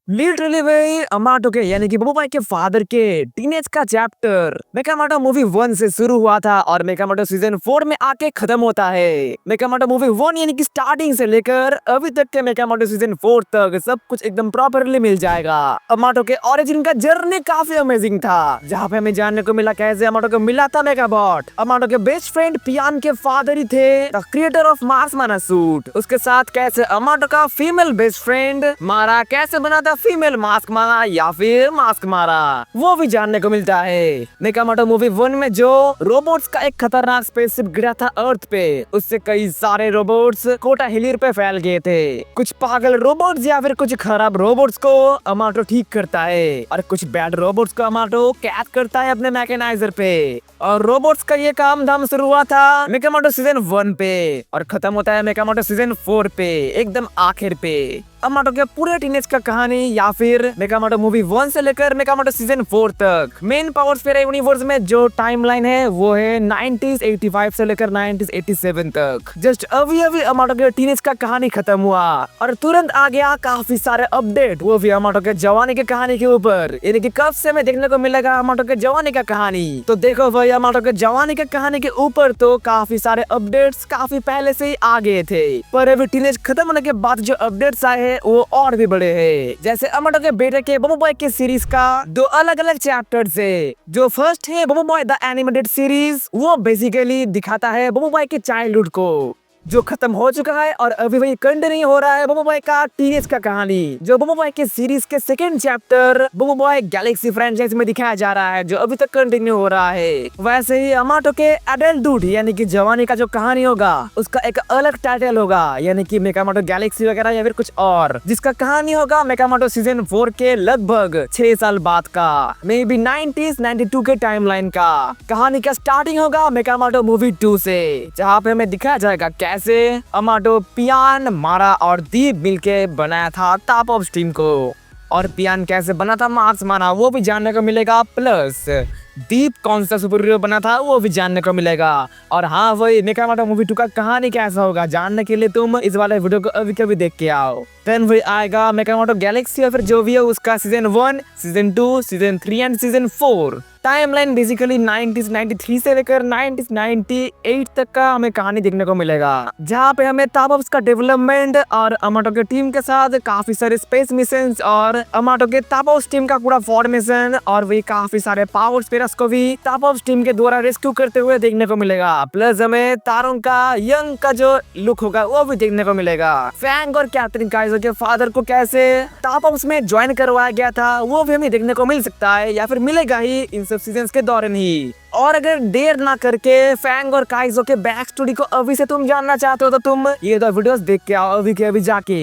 Literally भाई Amato के यानी कि बब्बू भाई के फादर के टीनेज का चैप्टर मेकामोटो मूवी 1 से शुरू हुआ था और मेकामोटो सीजन 4 में आके खत्म होता है। मेकामोटो मूवी 1 यानी कि स्टार्टिंग से लेकर अभी तक के मेकामोटो सीजन 4 तक सब कुछ एकदम प्रॉपरली मिल जाएगा। अमाटो के ओरिजिन का जर्नी काफी अमेजिंग था, जहाँ पे हमें जानने को मिला कैसे अमाटो को मिला था मेगाबॉट। अमाटो के बेस्ट फ्रेंड पियान के फादर ही थे द क्रिएटर ऑफ मार्स माना सूट। उसके साथ कैसे अमाटो का फीमेल बेस्ट फ्रेंड मारा कैसे बना था फीमेल मास्क मारा या फिर मास्क मारा, वो भी जानने को मिलता है। मेकामोटो मूवी 1 में जो रोबोट्स का एक खतरनाक स्पेसशिप गिरा था अर्थ पे, उससे कई सारे रोबोट्स कोटा हिलीर पे फैल गए थे। कुछ पागल रोबोट्स या फिर कुछ खराब रोबोट्स को अमाटो ठीक करता है और कुछ बैड रोबोट्स को अमाटो कैद करता है अपने मैकेनाइजर पे। और रोबोट्स का ये काम धाम शुरू हुआ था मेकामोटो सीजन 1 पे और खत्म होता है मेकामोटो सीजन 4 पे एकदम आखिर पे। अमाटो के पूरे टीनेज का कहानी या फिर मेकामोटो मूवी 1 से लेकर मेकामोटो सीजन 4 तक मेन पावर स्फीयर यूनिवर्स में जो टाइमलाइन है वो है 90s 85 से लेकर 90s 87 तक। जस्ट अभी अभी अमाटो के टीनेज का कहानी खत्म हुआ और तुरंत आ गया काफी सारे अपडेट, वो भी अमाटो के जवानी की कहानी के ऊपर, यानी कि कब से हमें देखने को मिलेगा अमाटो के जवानी का कहानी। तो देखो भाई अमाटो के जवानी के कहानी के ऊपर तो काफी सारे अपडेट्स काफी पहले से ही आ गए थे, पर अभी टीनेज खत्म होने के बाद जो अपडेट्स आए वो और भी बड़े हैं। जैसे अमाटो के बेटे के बब्बू बॉय के सीरीज का 2 अलग अलग चैप्टर्स है। जो फर्स्ट है Babbu boy the animated series, वो बेसिकली दिखाता है बब्बू बॉय के चाइल्डहुड को जो खत्म हो चुका है और अभी वही कंटिन्यू हो रहा है बब्बू बॉय का टीनेज का कहानी। जो बब्बू बॉय के सीरीज के second chapter Babbu boy Galaxy franchise में दिखाया जा रहा है जो अभी तक कंटिन्यू हो रहा है। वैसे ही अमाटो के एडल्टहुड यानी कि जवानी का जो कहानी होगा उसका एक अलग टाइटल होगा, यानी कि मेकामोटो गैलेक्सी वगैरह या फिर कुछ और, जिसका कहानी होगा मेकामोटो सीजन 4 के लगभग 6 साल बाद का, मे बी 90s 92 के टाइमलाइन का। कहानी का स्टार्टिंग होगा मेकामोटो मूवी 2 से, जहाँ पे हमें दिखाया जाएगा कैसे अमाटो पियान मारा और दीप मिलके बनाया था टॉप ऑफ स्ट्रीम को, और पियान कैसे बना था मार्क्स मारा वो भी जानने को मिलेगा, प्लस दीप कौन सा सुपर हीरो बना था वो भी जानने को मिलेगा। और हाँ वही मेकामोटो मूवी 2 का कहानी कैसा होगा जानने के लिए तुम इस वाले वीडियो को अभी कभी देख के आओ। देन वही आएगा मेकामोटो गैलेक्सी और फिर जो भी है उसका season 1, season 2, season 3 and season 4। Timeline basically 90s 93 से लेकर 90s 98 तक का हमें कहानी देखने को मिलेगा, जहाँ पे हमें तापॉप्स का डेवलपमेंट और अमाटो के टीम के साथ काफी सारे स्पेस मिशंस और अमाटो के तापॉप्स टीम का पूरा फॉर्मेशन और वही काफी सारे पावर स्पेयर्स को भी तापॉप्स टीम के द्वारा रेस्क्यू करते हुए देखने को मिलेगा। प्लस हमें तारों का यंग का जो लुक होगा वो भी देखने को मिलेगा। फैंग और कैथरीन काइजर के फादर को कैसे तापॉप्स में ज्वाइन करवाया गया था वो भी हमें देखने को मिल सकता है या फिर मिलेगा ही इन सब सीजन्स के दौरान ही। और अगर देर ना करके फैंग और काइजो के बैक स्टोरी को अभी से तुम जानना चाहते हो तो तुम ये 2 वीडियोस देख के आओ अभी के अभी जाके।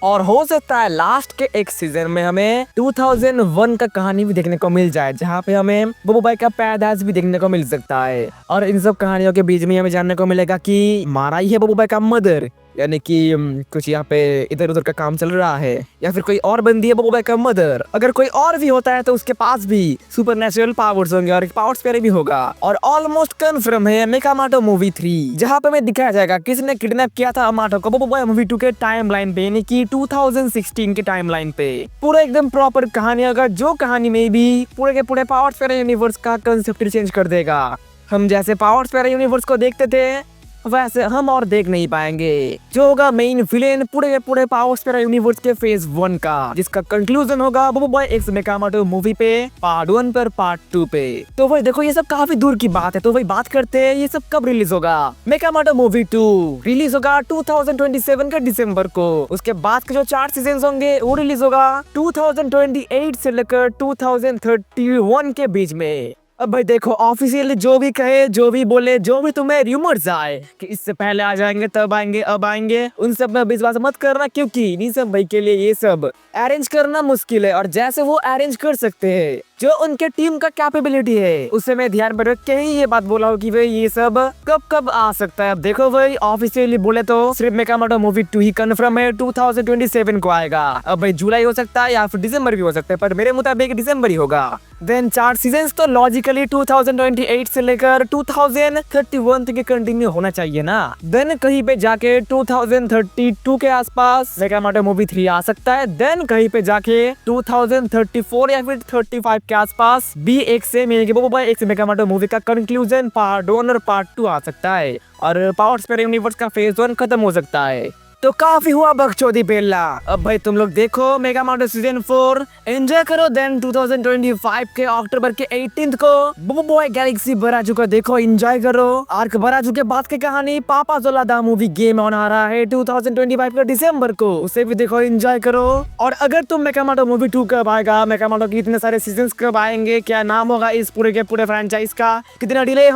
और हो सकता है लास्ट के एक सीजन में हमें 2001 का कहानी भी देखने को मिल जाए, जहाँ पे हमें बब्बू भाई का पैदाइश भी देखने को मिल सकता है। और इन सब कहानियों के बीच में हमें जानने को मिलेगा कि मारा ही है बब्बू भाई का मदर, यानी कि कुछ यहाँ पे इधर उधर का काम चल रहा है, या फिर कोई और बंदी है बब्बू भाई का मदर। अगर कोई और भी होता है तो उसके पास भी सुपरनेचुरल पावर्स होंगे और एक पावर स्पेयर भी होगा। और ऑलमोस्ट कंफर्म है मेकामोटो मूवी 3, जहाँ पे हमें दिखाया जाएगा किसने किडनैप किया था अमाटो को बब्बू भाई मूवी 2 के टाइमलाइन पे, यानी कि 2016 के टाइमलाइन पे। पूरा एकदम प्रॉपर कहानी होगा, जो कहानी में भी पूरे के पूरे पावर स्पेयर यूनिवर्स का कंसेप्ट चेंज कर देगा। हम जैसे पावर स्पेयर यूनिवर्स को देखते थे वैसे हम और देख नहीं पाएंगे। जो होगा मेन विलेन पूरे के पूरे पावर स्पेयर यूनिवर्स के फेज 1 का, जिसका कंक्लूजन होगा बब्बू बॉय एक्स मेकामोटो मूवी पे पार्ट 1 पर पार्ट 2 पे। तो भाई देखो ये सब काफी दूर की बात है, तो भाई बात करते हैं ये सब कब रिलीज होगा। मेकामोटो मूवी 2 रिलीज होगा 2027 के दिसंबर को। उसके बाद के जो 4 सीजन होंगे वो रिलीज होगा 2028 से लेकर 2031 के बीच में। अब भाई देखो ऑफिशियली जो भी कहे, जो भी बोले, जो भी तुम्हें रूमर्स आए कि इससे पहले आ जाएंगे, तब आएंगे, अब आएंगे, उन सब में विश्वास मत करना, क्योंकि नीसम भाई के लिए ये सब अरेंज करना मुश्किल है। और जैसे वो अरेंज कर सकते हैं जो उनके टीम का कैपेबिलिटी है उसे मैं ध्यान में रख के ही ये बात बोला हूँ कि भाई ये सब कब कब आ सकता है। अब देखो भाई ऑफिशियली बोले तो सिर्फ मेकामोटो मूवी 2 ही कंफर्म है, 2027 को आएगा। अब भाई जुलाई हो सकता है या फिर दिसंबर भी हो सकता है, पर मेरे मुताबिक दिसंबर ही होगा। देन 4 सीजन तो लॉजिकली 2028 से लेकर 2031 तक कंटिन्यू होना चाहिए ना। देन कहीं पे जाके 2032 के आसपास मेकामोटो मूवी 3 आ सकता है। देन कहीं पे जाके 2034 या फिर 35 के आसपास B1 से मेकामोटो मूवी का कंक्लूजन पार्ट 1 और पार्ट 2 आ सकता है और पावर स्पेयर यूनिवर्स का फेज 1 खत्म हो सकता है। तो काफी हुआ बकचोदी पेल्ला। अब भाई तुम लोग देखो मेगामोटो सीजन 4 एंजॉय करो। देन 2025 के अक्टूबर के 18 को बोबो बॉय गैलेक्सी बराजू का देखो, एंजॉय करो। आर्क बराजू के बाद की कहानी पापा जोला दा मूवी गेम ऑन आ रहा है 2025 का दिसंबर को, उसे भी देखो, एंजॉय करो। और अगर तुम मेगामोटो मूवी 2 कब आएगा, मेगामोटो के इतने सारे सीजन कब आएंगे, क्या नाम होगा इस पूरे के पूरे फ्रेंचाइज का, कितना डिले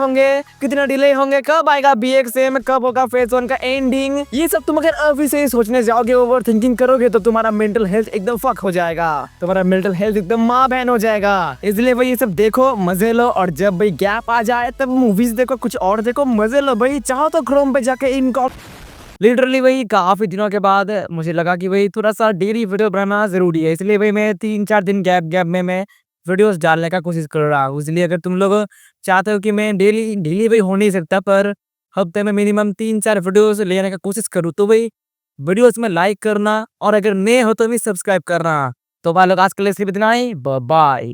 होंगे, कब आएगा BXM, कब होगा फेज 1 का एंडिंग, ये सब तुम अगर अभी से सोचने जाओगे, ओवर थिंकिंग करोगे तो तुम्हारा मेंटल हेल्थ एकदम फक हो जाएगा, तुम्हारा मेंटल हेल्थ एकदम माँ बहन हो जाएगा। इसलिए भाई ये सब देखो, मजे लो, और जब भाई गैप आ जाए तब मूवीज देखो, कुछ और देखो, मजे लो भाई। चाहो तो क्रोम पे जाके इनको लिटरली भाई काफी दिनों के बाद मुझे लगा कि भाई थोड़ा सा डेली वीडियो बनाना जरूरी है, इसलिए भाई मैं 3-4 दिन गैप में मैं वीडियोस डालने का कोशिश कर रहा हूँ। इसलिए अगर तुम लोग चाहते हो कि मैं डेली भाई हो नहीं सकता, पर हफ्ते में मिनिमम 3-4 वीडियोस लेने का कोशिश करूँ, तो भाई वीडियोस में लाइक करना और अगर नए हो तो भी सब्सक्राइब करना। तो भाई लोग आज के लिए सिर्फ इतना ही, बाय।